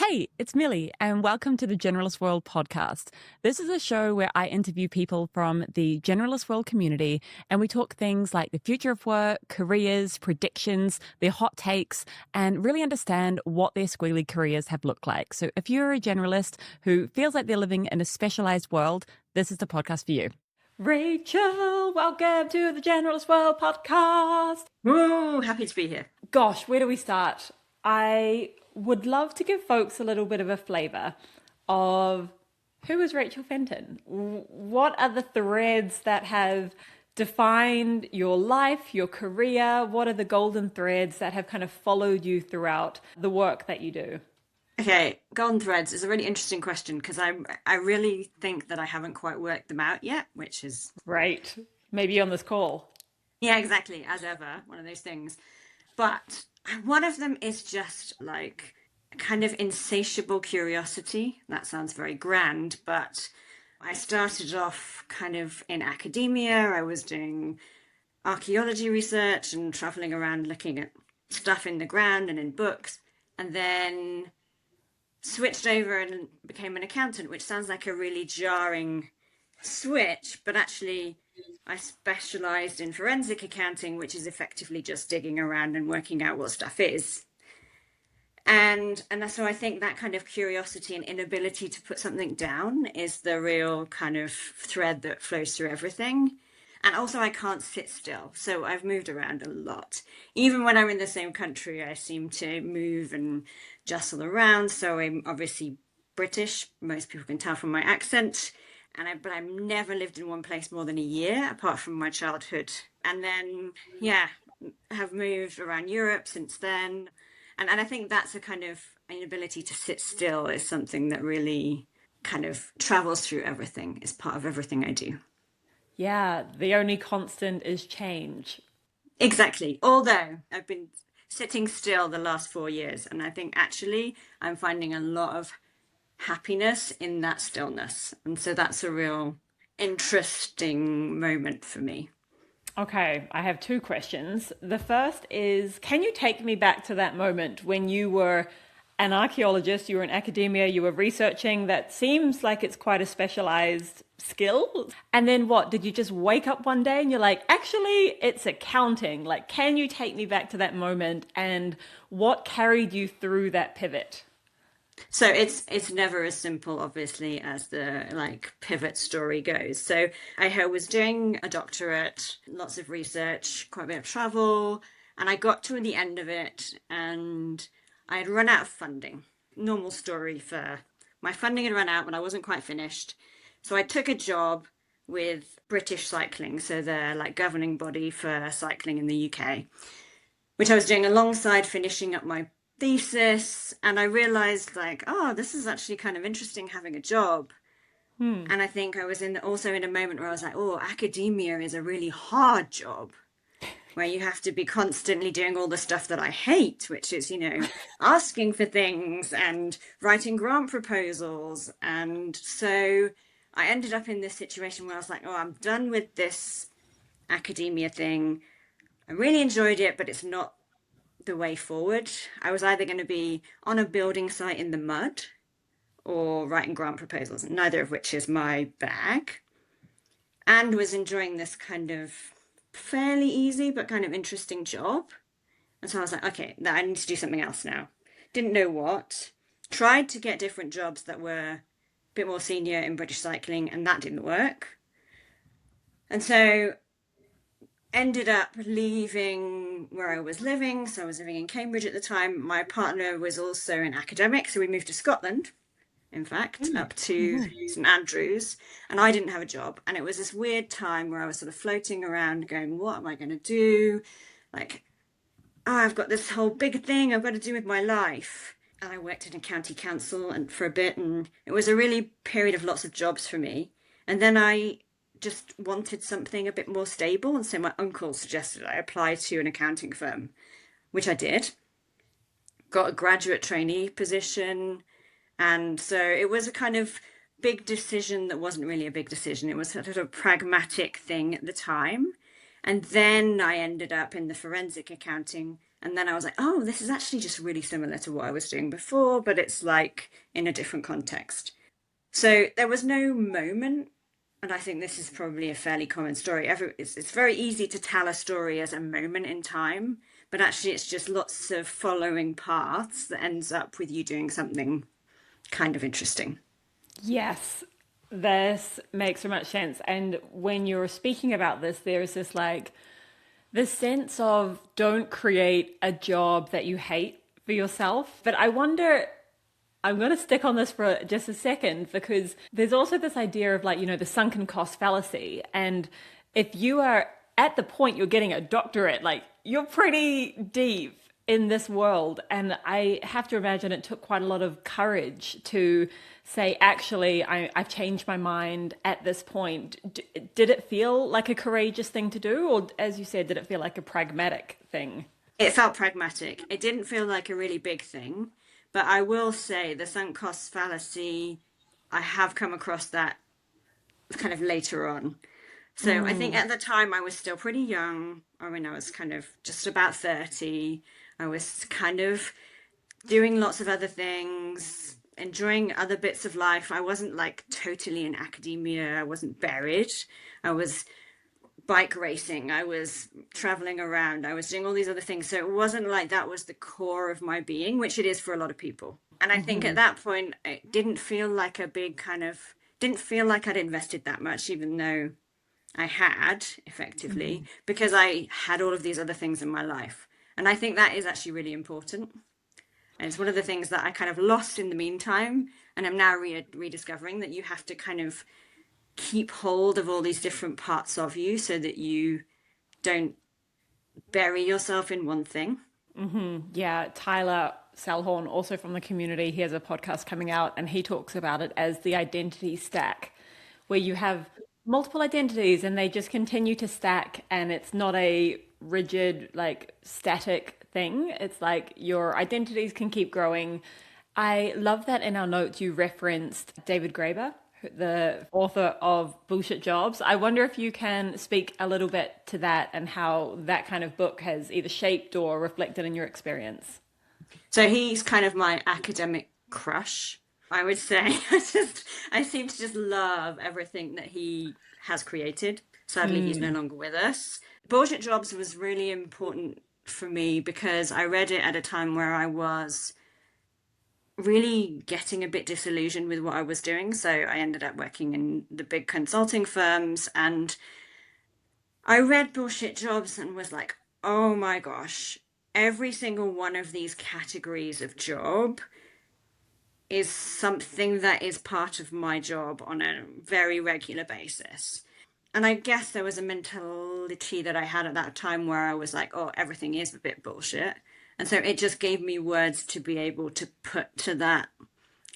Hey, it's Millie, and welcome to the Generalist World podcast. This is a show where I interview people from the Generalist World community, and we talk things like the future of work, careers, predictions, their hot takes, and really understand what their squiggly careers have looked like. So if you're a generalist who feels like they're living in a specialized world, this is the podcast for you. Rachel, welcome to the Generalist World podcast. Woo, happy to be here. Gosh, where do we start? I would love to give folks a little bit of a flavor of who is Rachel Fenton? What are the threads that have defined your life, your career? What are the golden threads that have kind of followed you throughout the work that you do? Okay, golden threads is a really interesting question because I really think that I haven't quite worked them out yet, which is Right. Maybe on this call. yeah, exactly, as ever, one of those things. But one of them is just like kind of insatiable curiosity. That sounds very grand, but I started off kind of in academia. I was doing archaeology research and traveling around looking at stuff in the ground and in books, and then switched over and became an accountant, which sounds like a really jarring switch, but actually I specialized in forensic accounting, which is effectively just digging around and working out what stuff is. And so I think that kind of curiosity and inability to put something down is the real kind of thread that flows through everything. And also I can't sit still. So I've moved around a lot. Even when I'm in the same country, I seem to move and jostle around. So I'm obviously British. Most people can tell from my accent. But I've never lived in one place more than a year, apart from my childhood. And then, yeah, have moved around Europe since then. And I think that's a kind of inability to sit still is something that really kind of travels through everything, is part of everything I do. Yeah, the only constant is change. Exactly. Although I've been sitting still the last 4 years, and I think actually I'm finding a lot of happiness in that stillness. And so that's a real interesting moment for me. Okay, I have two questions. The first is, can you take me back to that moment when you were an archaeologist, you were in academia, you were researching? That seems like it's quite a specialized skill. And then what? Did you just wake up one day and you're like, actually, it's accounting? Like, can you take me back to that moment and what carried you through that pivot? So it's never as simple, obviously, as the like pivot story goes. So I was doing a doctorate, lots of research, quite a bit of travel, and I got to the end of it and I had run out of funding. Normal story for my funding had run out, but I wasn't quite finished. So I took a job with British Cycling, so the like governing body for cycling in the UK, which I was doing alongside finishing up my thesis. And I realized like, oh, this is actually kind of interesting having a job. And I think I was also in a moment where I was like, oh, academia is a really hard job where you have to be constantly doing all the stuff that I hate, which is, asking for things and writing grant proposals. And so I ended up in this situation where I was like, oh, I'm done with this academia thing. I really enjoyed it, but it's not the way forward. I was either going to be on a building site in the mud or writing grant proposals, neither of which is my bag, and was enjoying this kind of fairly easy but kind of interesting job. And so I was like, okay, I need to do something else now. Didn't know what. Tried to get different jobs that were a bit more senior in British cycling, and that didn't work. And so ended up leaving where I was living. So I was living in Cambridge at the time. My partner was also an academic, so we moved to Scotland, in fact, up to St Andrews, and I didn't have a job. And it was this weird time where I was sort of floating around going, what am I going to do? Like, oh, I've got this whole big thing I've got to do with my life. And I worked in a county council and for a bit, and it was a really period of lots of jobs for me. And then I just wanted something a bit more stable, and so my uncle suggested I apply to an accounting firm, which I did. Got a graduate trainee position, and so it was a kind of big decision that wasn't really a big decision. It was sort of a pragmatic thing at the time. And then I ended up in the forensic accounting And then I was like, oh, this is actually just really similar to what I was doing before, but it's like in a different context. So there was no moment, and I think this is probably a fairly common story. It's very easy to tell a story as a moment in time, but actually it's just lots of following paths that ends up with you doing something kind of interesting. Yes, this makes so much sense. And when you're speaking about this, there's this like this sense of don't create a job that you hate for yourself. But I wonder, I'm going to stick on this for just a second because there's also this idea of like, the sunken cost fallacy. And if you are at the point you're getting a doctorate, like you're pretty deep in this world. And I have to imagine it took quite a lot of courage to say, actually, I've changed my mind at this point. Did it feel like a courageous thing to do? Or as you said, did it feel like a pragmatic thing? It felt pragmatic. It didn't feel like a really big thing, but I will say the sunk cost fallacy, I have come across that kind of later on. So I think Mm. at the time I was still pretty young. I mean, I was kind of just about 30. I was kind of doing lots of other things, enjoying other bits of life. I wasn't like totally in academia. I wasn't buried. I was bike racing. I was traveling around. I was doing all these other things. So it wasn't like that was the core of my being, which it is for a lot of people. And I think at Hmm. that point, it didn't feel like a big didn't feel like I'd invested that much, even though I had effectively, Hmm. because I had all of these other things in my life. And I think that is actually really important. And it's one of the things that I kind of lost in the meantime. And I'm now rediscovering that you have to kind of keep hold of all these different parts of you so that you don't bury yourself in one thing. Yeah, Tyler Salhorn, also from the community, he has a podcast coming out and he talks about it as the identity stack, where you have multiple identities and they just continue to stack and it's not a rigid, like static thing. It's like your identities can keep growing. I love that in our notes you referenced David Graeber, the author of Bullshit Jobs. I wonder if you can speak a little bit to that and how that kind of book has either shaped or reflected in your experience. So he's kind of my academic crush, I would say. I seem to just love everything that he has created. Sadly, he's no Mm. longer with us. Bullshit Jobs was really important for me because I read it at a time where I was really getting a bit disillusioned with what I was doing. So I ended up working in the big consulting firms and I read Bullshit Jobs and was like, oh my gosh, every single one of these categories of job is something that is part of my job on a very regular basis. And I guess there was a mentality that I had at that time where I was like, oh, everything is a bit bullshit. And so it just gave me words to be able to put to that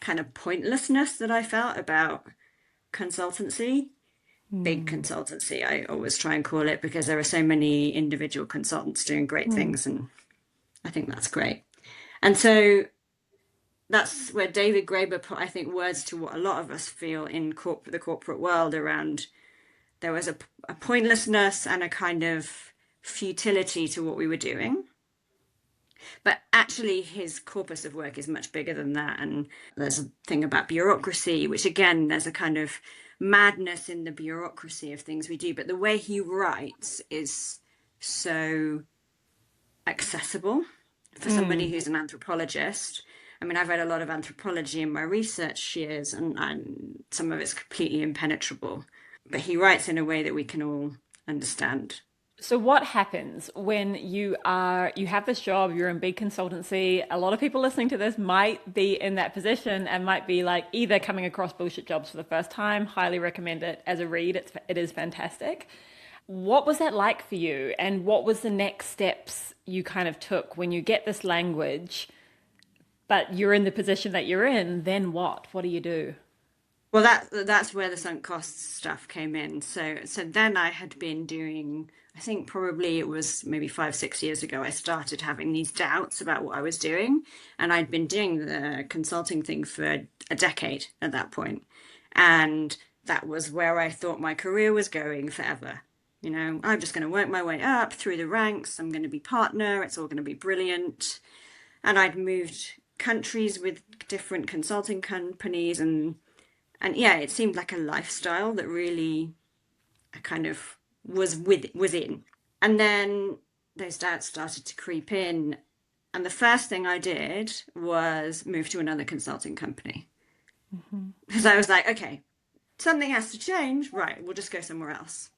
kind of pointlessness that I felt about consultancy, big Mm. consultancy, I always try and call it, because there are so many individual consultants doing great Mm. things. And I think that's great. And so that's where David Graeber put, I think, words to what a lot of us feel in the corporate world around there was a pointlessness and a kind of futility to what we were doing. But actually, his corpus of work is much bigger than that. And there's a thing about bureaucracy, which again, there's a kind of madness in the bureaucracy of things we do. But the way he writes is so accessible for somebody Mm. who's an anthropologist. I mean, I've read a lot of anthropology in my research years, and some of it's completely impenetrable. But he writes in a way that we can all understand. So what happens when you have this job, you're in big consultancy? A lot of people listening to this might be in that position and might be like either coming across Bullshit Jobs for the first time, highly recommend it as a read. It is fantastic. What was that like for you? And what was the next steps you kind of took when you get this language, but you're in the position that you're in, then what? What do you do? Well, that's where the sunk costs stuff came in. So then I had been doing, I think probably it was maybe 5, 6 years ago, I started having these doubts about what I was doing. And I'd been doing the consulting thing for a decade at that point. And that was where I thought my career was going forever. I'm just going to work my way up through the ranks. I'm going to be partner. It's all going to be brilliant. And I'd moved countries with different consulting companies, and yeah, it seemed like a lifestyle that really I kind of was in. And then those doubts started to creep in. And the first thing I did was move to another consulting company. Because I was like, okay, something has to change. Right, we'll just go somewhere else.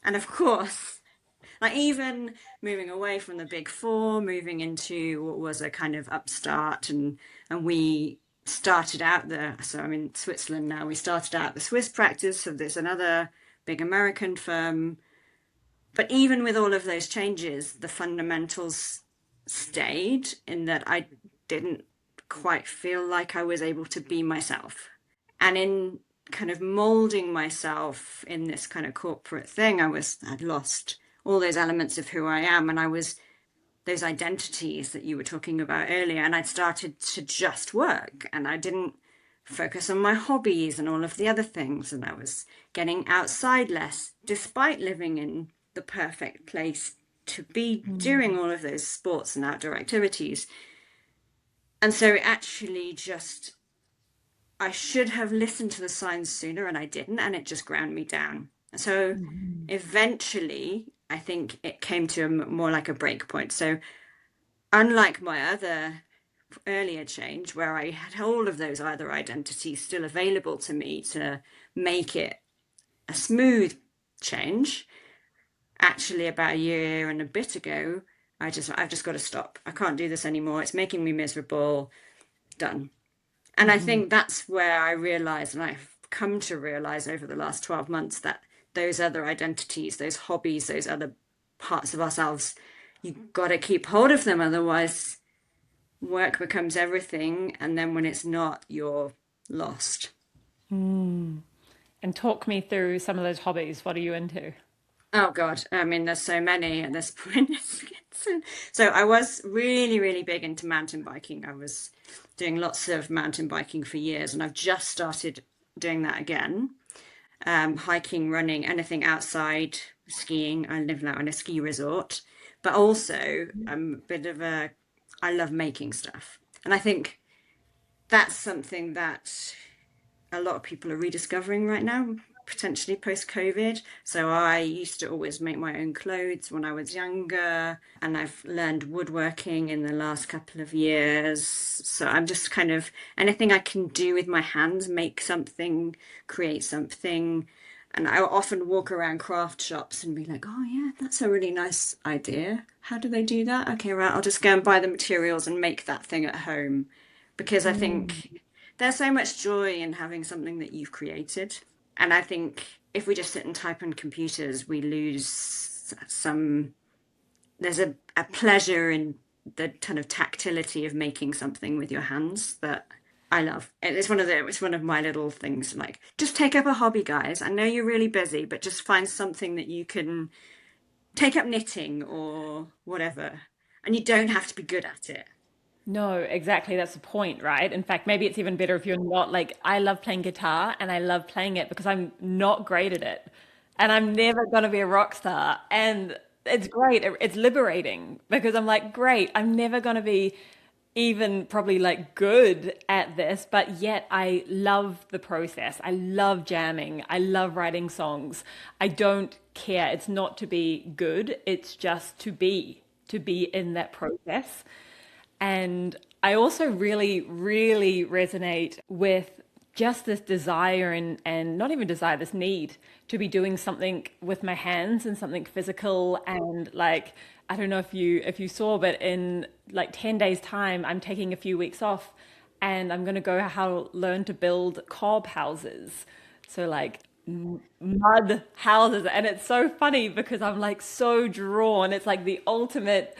And of course, like even moving away from the big four, moving into what was a kind of upstart, and we started out so I'm in Switzerland now. We started out the Swiss practice of this another big American firm. But even with all of those changes, the fundamentals stayed in that I didn't quite feel like I was able to be myself. And in kind of molding myself in this kind of corporate thing, I'd lost all those elements of who I am, and I was those identities that you were talking about earlier, and I'd started to just work, and I didn't focus on my hobbies and all of the other things, and I was getting outside less despite living in the perfect place to be doing all of those sports and outdoor activities. And so it actually just, I should have listened to the signs sooner, and I didn't, and it just ground me down. So eventually, I think it came to more like a break point. So unlike my other earlier change, where I had all of those other identities still available to me to make it a smooth change, actually about a year and a bit ago, I've just got to stop. I can't do this anymore. It's making me miserable. Done. And I think that's where I realized, and I've come to realize over the last 12 months, that those other identities, those hobbies, those other parts of ourselves, you've got to keep hold of them. Otherwise, work becomes everything. And then when it's not, you're lost. And talk me through some of those hobbies. What are you into? Oh God, I mean, there's so many at this point. So I was really, really big into mountain biking. I was doing lots of mountain biking for years, and I've just started doing that again. Hiking, running, anything outside, skiing. I live now in a ski resort, but also I'm a bit of I love making stuff. And I think that's something that a lot of people are rediscovering right now, potentially post COVID. So I used to always make my own clothes when I was younger, and I've learned woodworking in the last couple of years. So I'm just kind of anything I can do with my hands, make something, create something. And I often walk around craft shops and be like, oh, yeah, that's a really nice idea. How do they do that? Okay, right, I'll just go and buy the materials and make that thing at home. Because I think there's so much joy in having something that you've created. And I think if we just sit and type on computers, we lose there's a pleasure in the kind of tactility of making something with your hands that I love. It's one of my little things. Like, just take up a hobby, guys. I know you're really busy, but just find something that you can take up, knitting or whatever. And you don't have to be good at it. No, exactly. That's the point, right? In fact, maybe it's even better if you're not like, I love playing guitar and I love playing it because I'm not great at it. And I'm never going to be a rock star. And it's great. It's liberating because I'm like, great, I'm never going to be even probably like good at this, but yet I love the process. I love jamming. I love writing songs. I don't care. It's not to be good, it's just to be in that process. And I also really, really resonate with just this desire and not even desire, this need to be doing something with my hands and something physical. And like, I don't know if you saw, but in like 10 days time, I'm taking a few weeks off and I'm going to go how learn to build cob houses. So like mud houses. And it's so funny because I'm like so drawn. It's like the ultimate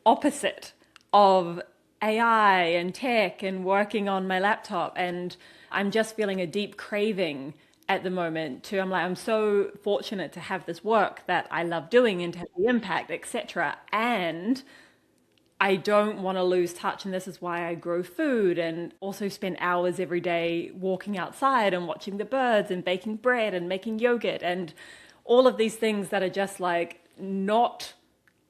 opposite of AI and tech and working on my laptop. And I'm just feeling a deep craving at the moment to, I'm like, I'm so fortunate to have this work that I love doing and to have the impact, etc. And I don't want to lose touch. And this is why I grow food and also spend hours every day walking outside and watching the birds and baking bread and making yogurt and all of these things that are just like not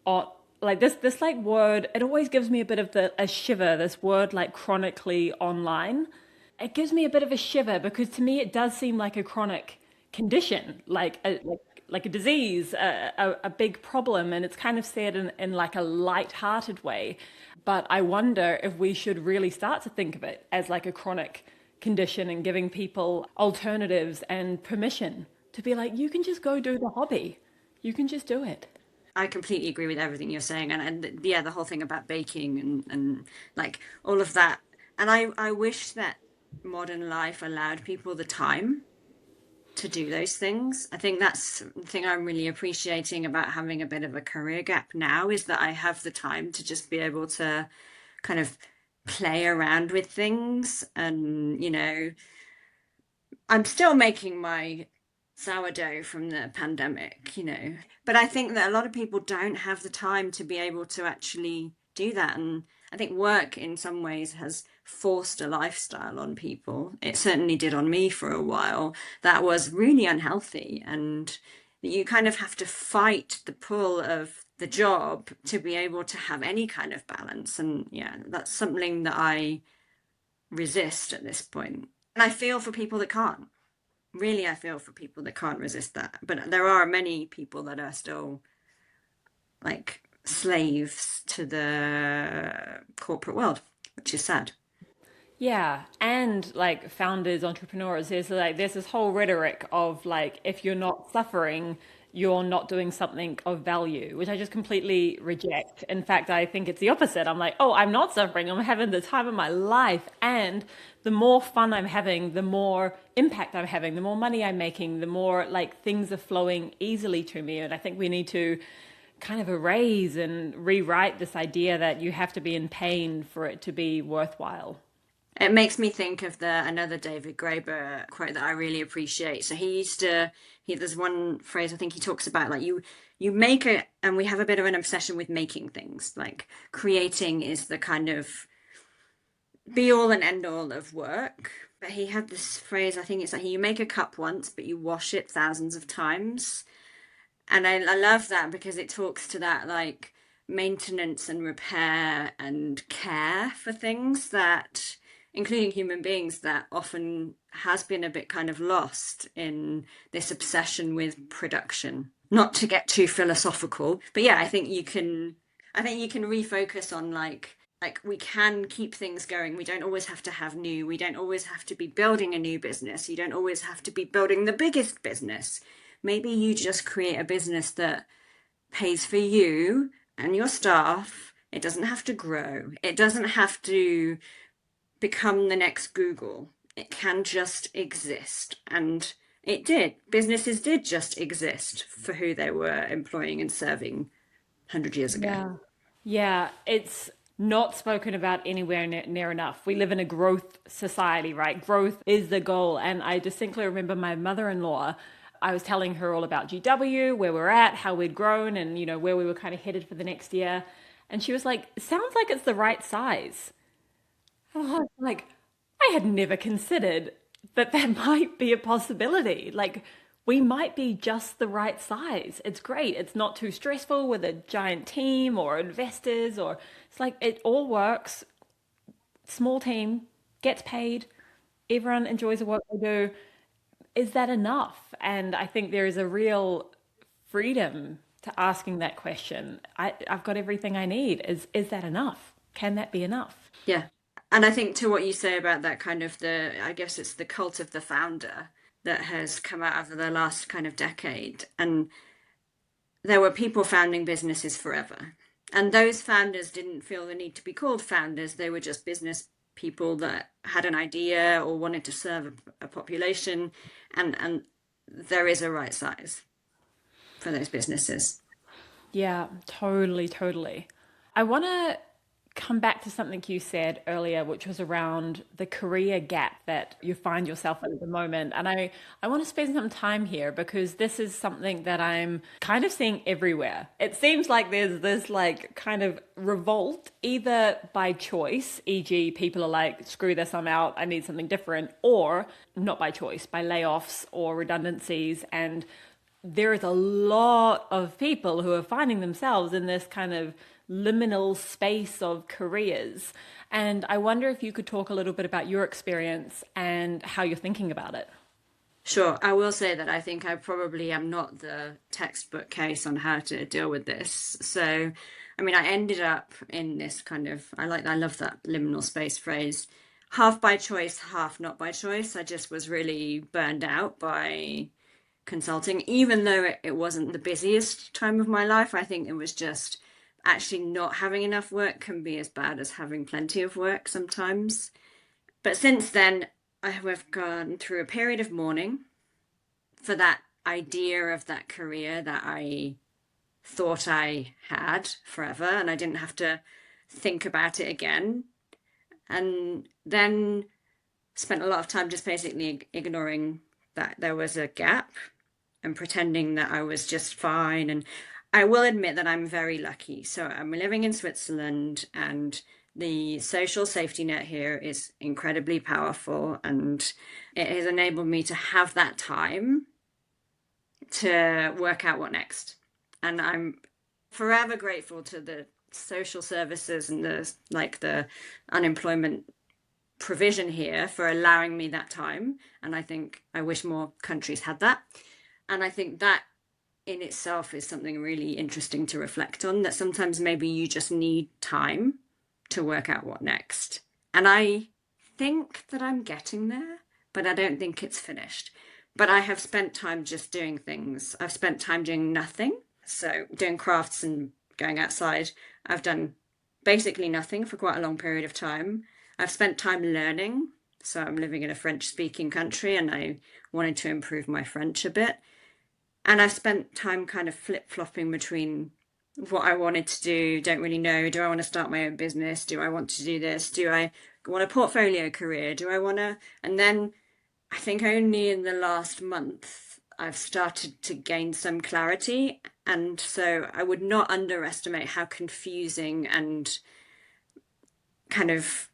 on, like this like word, it always gives me a bit of a shiver, this word like chronically online. It gives me a bit of a shiver because to me it does seem like a chronic condition, like a disease, a big problem, and it's kind of said in like a light-hearted way. But I wonder if we should really start to think of it as like a chronic condition and giving people alternatives and permission to be like, you can just go do the hobby. You can just do it. I completely agree with everything you're saying, and yeah, the whole thing about baking and like all of that. And I wish that modern life allowed people the time to do those things. I think that's the thing I'm really appreciating about having a bit of a career gap now, is that I have the time to just be able to kind of play around with things. And I'm still making my sourdough from the pandemic. But I think that a lot of people don't have the time to be able to actually do that. And I think work in some ways has forced a lifestyle on people. It certainly did on me for a while. That was really unhealthy. And you kind of have to fight the pull of the job to be able to have any kind of balance. And yeah, that's something that I resist at this point. And I feel for people that can't. Really, I feel for people that can't resist that. But there are many people that are still like slaves to the corporate world, which is sad. Yeah, and like founders, entrepreneurs, there's this whole rhetoric of like if you're not suffering, you're not doing something of value, which I just completely reject. In fact, I think it's the opposite. I'm like, oh, I'm not suffering. I'm having the time of my life, and the more fun I'm having, the more impact I'm having, the more money I'm making, the more like things are flowing easily to me. And I think we need to kind of erase and rewrite this idea that you have to be in pain for it to be worthwhile. It makes me think of the another David Graeber quote that I really appreciate. So there's one phrase I think he talks about, like you make it, and we have a bit of an obsession with making things. Like creating is the kind of be all and end all of work. But he had this phrase, I think it's like you make a cup once, but you wash it thousands of times. And I love that because it talks to that like maintenance and repair and care for things that, including human beings, that often has been a bit kind of lost in this obsession with production. Not to get too philosophical, but yeah, I think you can refocus on like we can keep things going. We don't always have to have new. We don't always have to be building a new business. You don't always have to be building the biggest business. Maybe you just create a business that pays for you and your staff. It doesn't have to grow. It doesn't have to become the next Google. It can just exist. And it did. Businesses did just exist for who they were employing and serving 100 years ago. Yeah. Yeah, it's not spoken about anywhere near enough. We live in a growth society, right? Growth is the goal. And I distinctly remember my mother-in-law, I was telling her all about GW, where we're at, how we'd grown, and where we were kind of headed for the next year. And she was like, sounds like it's the right size. And I was like, I had never considered that that might be a possibility. Like, we might be just the right size. It's great. It's not too stressful with a giant team or investors, or it's like it all works. Small team, gets paid, everyone enjoys the work they do. Is that enough? And I think there is a real freedom to asking that question. I've got everything I need. Is that enough? Can that be enough? Yeah. And I think to what you say about that kind of I guess it's the cult of the founder that has come out over the last kind of decade. And there were people founding businesses forever. And those founders didn't feel the need to be called founders. They were just business people that had an idea or wanted to serve a population. And there is a right size for those businesses. Yeah, totally, totally. I want to come back to something you said earlier, which was around the career gap that you find yourself in at the moment. And I want to spend some time here because this is something that I'm kind of seeing everywhere. It seems like there's this like kind of revolt, either by choice, e.g., people are like, screw this, I'm out, I need something different, or not by choice, by layoffs or redundancies. And there is a lot of people who are finding themselves in this kind of liminal space of careers. And I wonder if you could talk a little bit about your experience and how you're thinking about it. Sure. I will say that I think I probably am not the textbook case on how to deal with this. So, I mean, I ended up in this kind of, I love that liminal space phrase, half by choice, half not by choice. I just was really burned out by consulting, even though it wasn't the busiest time of my life. I think it was just actually not having enough work can be as bad as having plenty of work sometimes. But since then, I have gone through a period of mourning for that idea of that career that I thought I had forever, and I didn't have to think about it again. And then spent a lot of time just basically ignoring that there was a gap and pretending that I was just fine. And I will admit that I'm very lucky. So I'm living in Switzerland, and the social safety net here is incredibly powerful, and it has enabled me to have that time to work out what next. And I'm forever grateful to the social services and the unemployment provision here for allowing me that time. And I think I wish more countries had that. And I think that in itself is something really interesting to reflect on, that sometimes maybe you just need time to work out what next. And I think that I'm getting there, but I don't think it's finished. But I have spent time just doing things. I've spent time doing nothing. So doing crafts and going outside. I've done basically nothing for quite a long period of time. I've spent time learning. So I'm living in a French-speaking country, and I wanted to improve my French a bit. And I've spent time kind of flip-flopping between what I wanted to do, don't really know. Do I want to start my own business? Do I want to do this? Do I want a portfolio career? Do I want to? And then I think only in the last month I've started to gain some clarity. And so I would not underestimate how confusing and kind of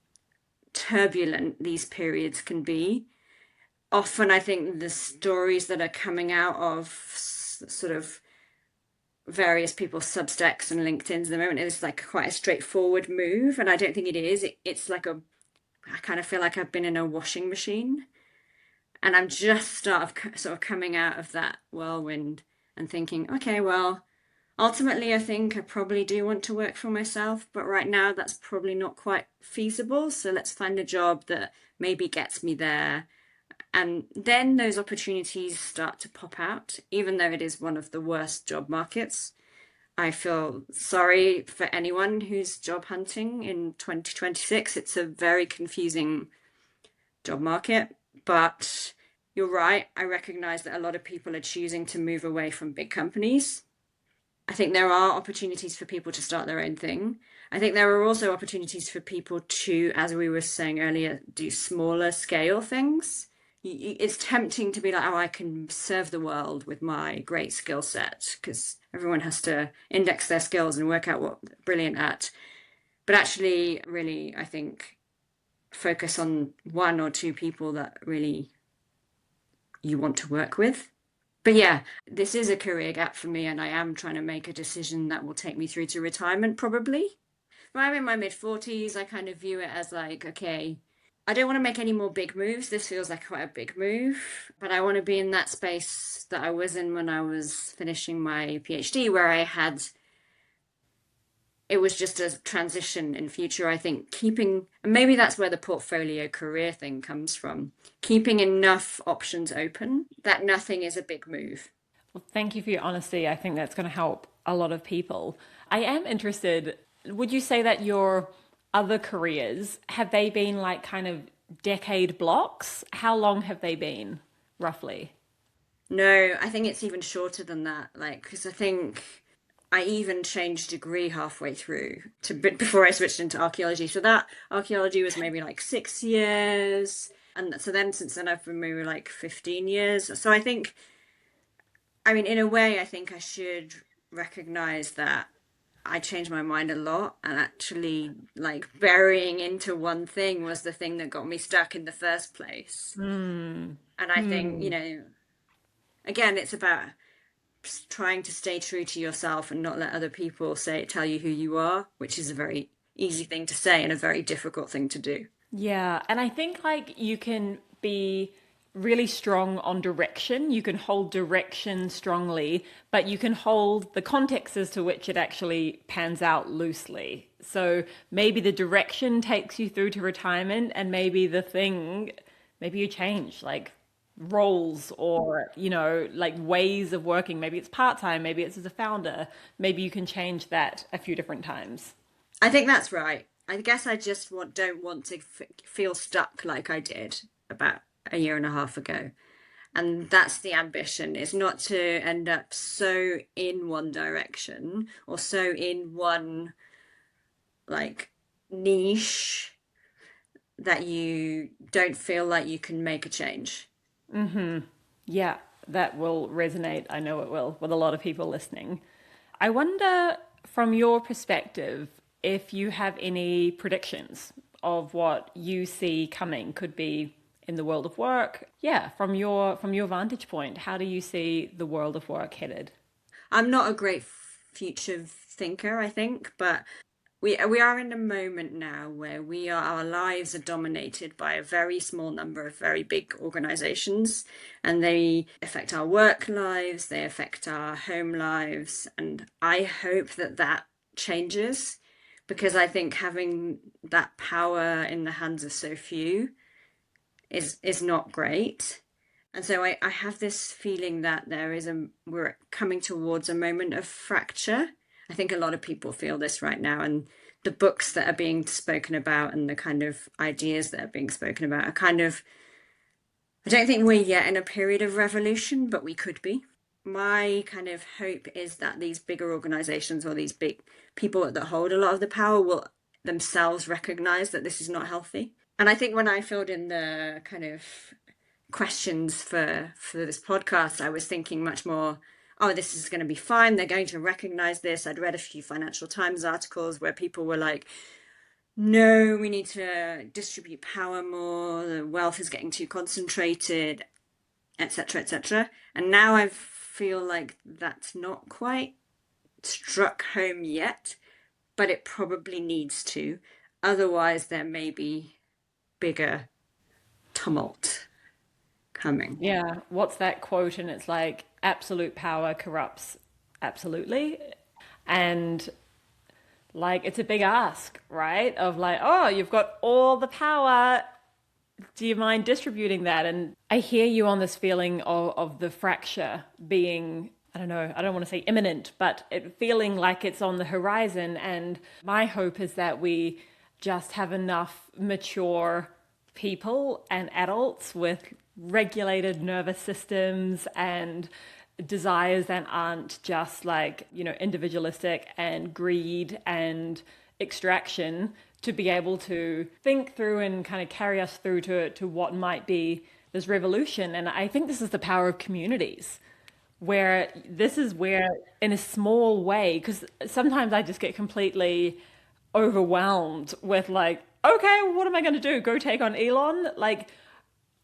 turbulent these periods can be. Often I think the stories that are coming out of sort of various people's Substacks and LinkedIn's at the moment is like quite a straightforward move, and I don't think it is. It's like I kind of feel like I've been in a washing machine, and I'm just sort of coming out of that whirlwind and thinking, okay, well, ultimately I think I probably do want to work for myself, but right now that's probably not quite feasible. So let's find a job that maybe gets me there. And then those opportunities start to pop out, even though it is one of the worst job markets. I feel sorry for anyone who's job hunting in 2026. It's a very confusing job market, but you're right. I recognize that a lot of people are choosing to move away from big companies. I think there are opportunities for people to start their own thing. I think there are also opportunities for people to, as we were saying earlier, do smaller scale things. It's tempting to be like, oh, I can serve the world with my great skill set, because everyone has to index their skills and work out what they're brilliant at. But actually, really, I think focus on one or two people that really you want to work with. But yeah, this is a career gap for me, and I am trying to make a decision that will take me through to retirement, probably. When I'm in my mid-40s, I kind of view it as like, okay, I don't want to make any more big moves. This feels like quite a big move, but I want to be in that space that I was in when I was finishing my PhD, where it was just a transition in future. I think and maybe that's where the portfolio career thing comes from, keeping enough options open that nothing is a big move. Well, thank you for your honesty. I think that's going to help a lot of people. I am interested, would you say that your other careers, have they been like kind of decade blocks? How long have they been, roughly? No, I think it's even shorter than that. Like, because I think I even changed degree halfway through before I switched into archaeology. So that archaeology was maybe like 6 years. And so then since then I've been maybe like 15 years. So I think, I mean, in a way, I think I should recognize that I changed my mind a lot, and actually like burying into one thing was the thing that got me stuck in the first place. Hmm. And I think, Hmm. again, it's about trying to stay true to yourself and not let other people tell you who you are, which is a very easy thing to say and a very difficult thing to do. Yeah, and I think like you can be really strong on direction. You can hold direction strongly, but you can hold the context as to which it actually pans out loosely. So maybe the direction takes you through to retirement, and maybe maybe you change like roles or, like ways of working. Maybe it's part-time, maybe it's as a founder. Maybe you can change that a few different times. I think that's right. I guess I just don't want to feel stuck like I did about a year and a half ago. And that's the ambition, is not to end up so in one direction or so in one like niche that you don't feel like you can make a change. Yeah, that will resonate. I know it will with a lot of people listening. I wonder, from your perspective, if you have any predictions of what you see coming, could be in the world of work. Yeah, from your vantage point, how do you see the world of work headed? I'm not a great future thinker, I think, but we are in a moment now where our lives are dominated by a very small number of very big organizations, and they affect our work lives, they affect our home lives, and I hope that that changes, because I think having that power in the hands of so few is not great. And so I have this feeling that we're coming towards a moment of fracture. I think a lot of people feel this right now, and the books that are being spoken about and the kind of ideas that are being spoken about are kind of, I don't think we're yet in a period of revolution, but we could be. My kind of hope is that these bigger organizations or these big people that hold a lot of the power will themselves recognize that this is not healthy. And I think when I filled in the kind of questions for this podcast, I was thinking much more, oh, this is going to be fine. They're going to recognize this. I'd read a few Financial Times articles where people were like, no, we need to distribute power more. The wealth is getting too concentrated, etc., etc. And now I feel like that's not quite struck home yet, but it probably needs to. Otherwise, there may be bigger tumult coming. Yeah, what's that quote? And it's like, absolute power corrupts absolutely. And like, it's a big ask, right? Of like, oh, you've got all the power. Do you mind distributing that? And I hear you on this feeling of the fracture being, I don't know, I don't want to say imminent, but it feeling like it's on the horizon. And my hope is that we just have enough mature people and adults with regulated nervous systems and desires that aren't just like, individualistic and greed and extraction, to be able to think through and kind of carry us through to what might be this revolution. And I think this is the power of communities, where this is where, in a small way, because sometimes I just get completely overwhelmed with like, okay, what am I going to do? Go take on Elon? Like,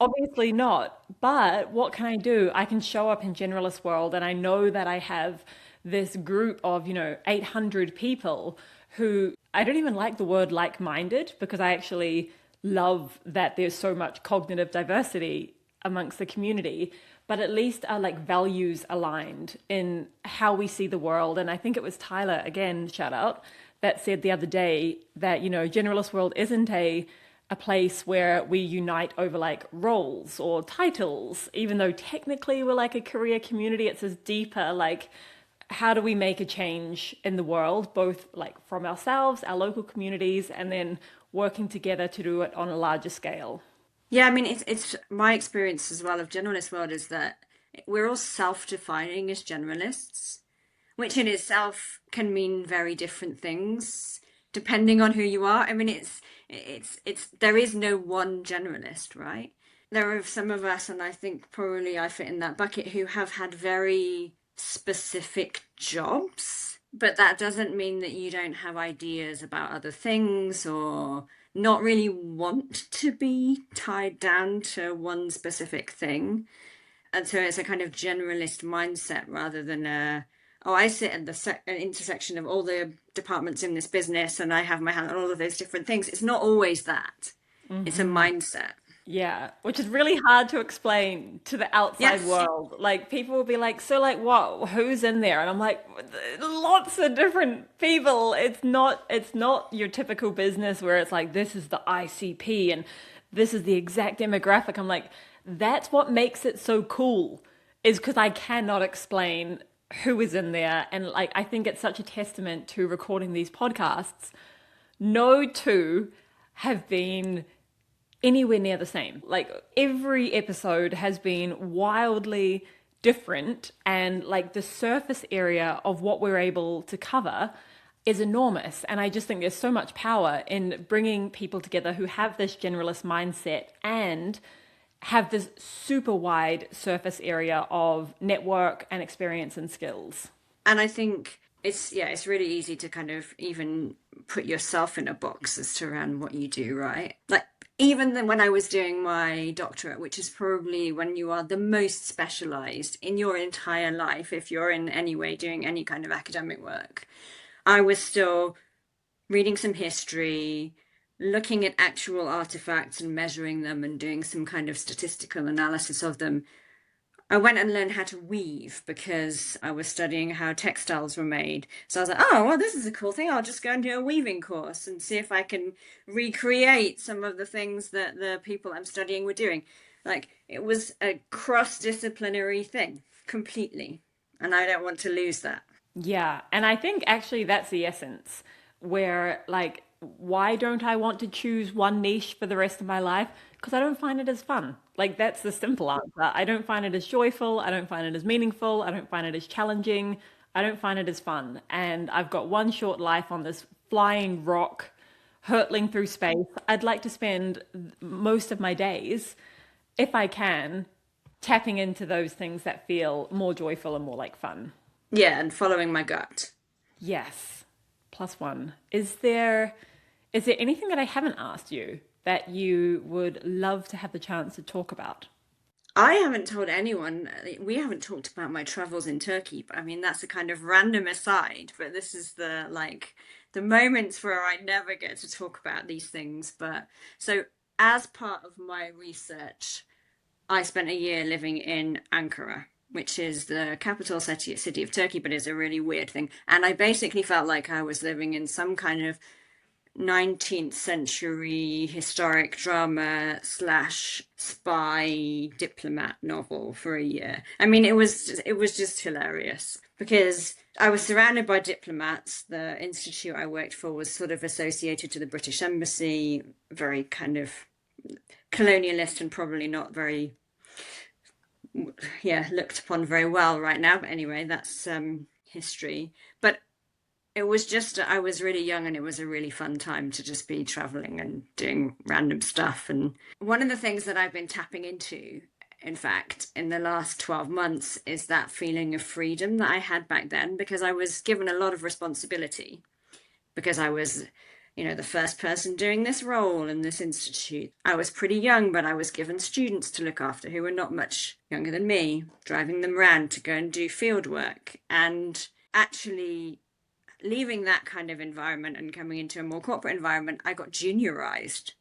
obviously not. But what can I do? I can show up in Generalist World, and I know that I have this group of, 800 people who, I don't even like the word like-minded, because I actually love that there's so much cognitive diversity amongst the community, but at least are like values aligned in how we see the world. And I think it was Tyler, again, shout out, that said the other day that, Generalist World isn't a place where we unite over like roles or titles, even though technically we're like a career community. It's this deeper, like, how do we make a change in the world, both like from ourselves, our local communities, and then working together to do it on a larger scale. Yeah, I mean, it's my experience as well of generalist world is that we're all self-defining as generalists, which in itself can mean very different things depending on who you are. I mean, it's there is no one generalist, right? There are some of us, and I think probably I fit in that bucket, who have had very specific jobs, but that doesn't mean that you don't have ideas about other things or not really want to be tied down to one specific thing. And so it's a kind of generalist mindset rather than I sit at the an intersection of all the departments in this business and I have my hand on all of those different things. It's not always that. It's a Hmm. mindset. Yeah, which is really hard to explain to the outside Yes. world. Like people will be like, "So like what? Who's in there?" And I'm like, "Lots of different people. It's not your typical business where it's like this is the ICP and this is the exact demographic." I'm like, "That's what makes it so cool is because I cannot explain who is in there." And like I think it's such a testament to recording these podcasts. No two have been anywhere near the same. Like every episode has been wildly different, and like the surface area of what we're able to cover is enormous. And I just think there's so much power in bringing people together who have this generalist mindset and have this super wide surface area of network and experience and skills. And I think it's really easy to kind of even put yourself in a box as to around what you do, right? Like even then when I was doing my doctorate, which is probably when you are the most specialized in your entire life, if you're in any way doing any kind of academic work, I was still reading some history, looking at actual artifacts and measuring them and doing some kind of statistical analysis of them. I went and learned how to weave because I was studying how textiles were made. So I was like, oh, well, this is a cool thing. I'll just go and do a weaving course and see if I can recreate some of the things that the people I'm studying were doing. Like, it was a cross-disciplinary thing completely. And I don't want to lose that. Yeah, and I think actually that's the essence where like why don't I want to choose one niche for the rest of my life? Because I don't find it as fun. Like that's the simple answer. I don't find it as joyful, I don't find it as meaningful, I don't find it as challenging, I don't find it as fun. And I've got one short life on this flying rock hurtling through space. I'd like to spend most of my days, if I can, tapping into those things that feel more joyful and more like fun. Yeah, and following my gut. Yes. Plus one. Is there anything that I haven't asked you that you would love to have the chance to talk about? I haven't told anyone, we haven't talked about my travels in Turkey, but I mean, that's a kind of random aside, but this is the like the moments where I never get to talk about these things. But so, as part of my research, I spent a year living in Ankara, which is the capital city of Turkey, but it's a really weird thing. And I basically felt like I was living in some kind of 19th century historic drama slash spy diplomat novel for a year. I mean, it was just hilarious because I was surrounded by diplomats. The institute I worked for was sort of associated to the British Embassy, very kind of colonialist and probably not very, yeah, looked upon very well right now. But anyway, that's history. But it was just, I was really young and it was a really fun time to just be traveling and doing random stuff. And one of the things that I've been tapping into, in fact, in the last 12 months is that feeling of freedom that I had back then because I was given a lot of responsibility because I was, the first person doing this role in this institute. I was pretty young, but I was given students to look after who were not much younger than me, driving them around to go and do field work. And actually, leaving that kind of environment and coming into a more corporate environment, I got juniorized.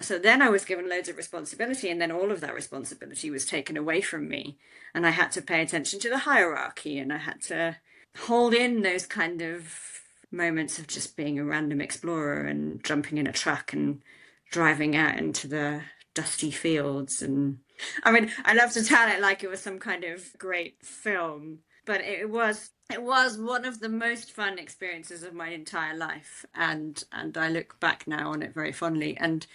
So then I was given loads of responsibility, and then all of that responsibility was taken away from me, and I had to pay attention to the hierarchy, and I had to hold in those kind of moments of just being a random explorer and jumping in a truck and driving out into the dusty fields. And I mean, I love to tell it like it was some kind of great film, but it was one of the most fun experiences of my entire life, and I look back now on it very fondly. And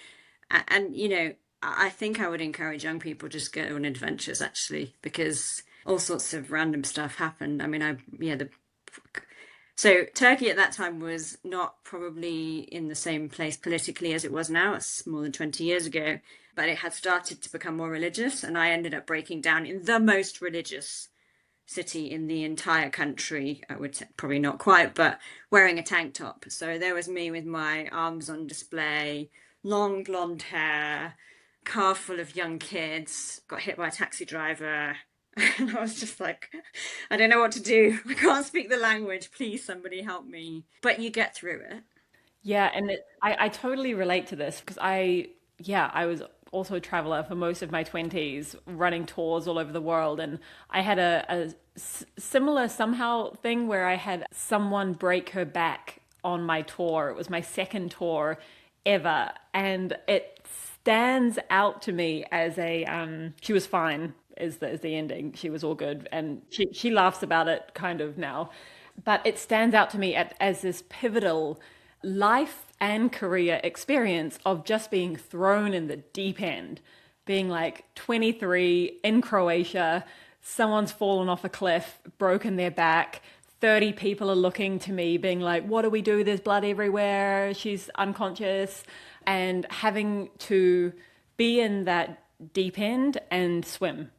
I think I would encourage young people just go on adventures actually, because all sorts of random stuff happened. I mean, so Turkey at that time was not probably in the same place politically as it was now. It's more than 20 years ago, but it had started to become more religious, and I ended up breaking down in the most religious city in the entire country. I would say probably not quite, but wearing a tank top. So there was me with my arms on display, long blonde hair, car full of young kids, got hit by a taxi driver. And I was just like, I don't know what to do. I can't speak the language. Please, somebody help me. But you get through it. Yeah, and I totally relate to this because yeah, I was also a traveler for most of my 20s, running tours all over the world. And I had a similar somehow thing where I had someone break her back on my tour. It was my second tour ever. And it stands out to me as she was fine is the ending. She was all good. And she laughs about it kind of now. But it stands out to me as this pivotal life and career experience of just being thrown in the deep end, being like 23 in Croatia, someone's fallen off a cliff, broken their back. 30 people are looking to me, being like, what do we do? There's blood everywhere. She's unconscious. And having to be in that deep end and swim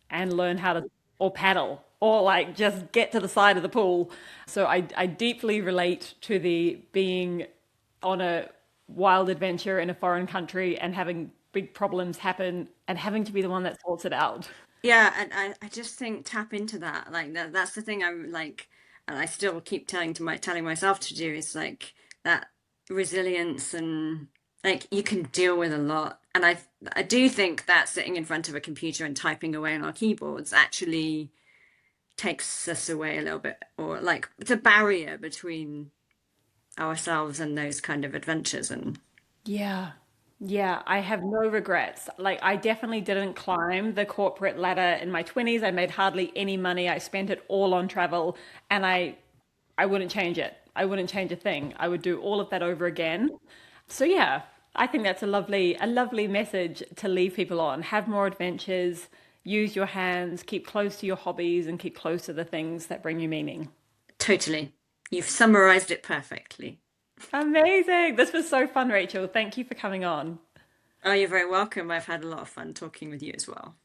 and learn how to, or paddle, or like just get to the side of the pool. So I deeply relate to the being on a wild adventure in a foreign country and having big problems happen and having to be the one that sorts it out. Yeah, and I just think tap into that. Like that's the thing I'm like, and I still keep telling myself to do is like that resilience and like you can deal with a lot. And I do think that sitting in front of a computer and typing away on our keyboards actually takes us away a little bit, or like it's a barrier between ourselves and those kind of adventures. And Yeah. Yeah, I have no regrets. Like, I definitely didn't climb the corporate ladder in my 20s. I made hardly any money. I spent it all on travel, and I wouldn't change it. I wouldn't change a thing. I would do all of that over again. So yeah, I think that's a lovely message to leave people on. Have more adventures, use your hands, keep close to your hobbies, and keep close to the things that bring you meaning. totally, you've summarized it perfectly. Amazing. This was so fun, Rachel. Thank you for coming on. Oh, you're very welcome. I've had a lot of fun talking with you as well.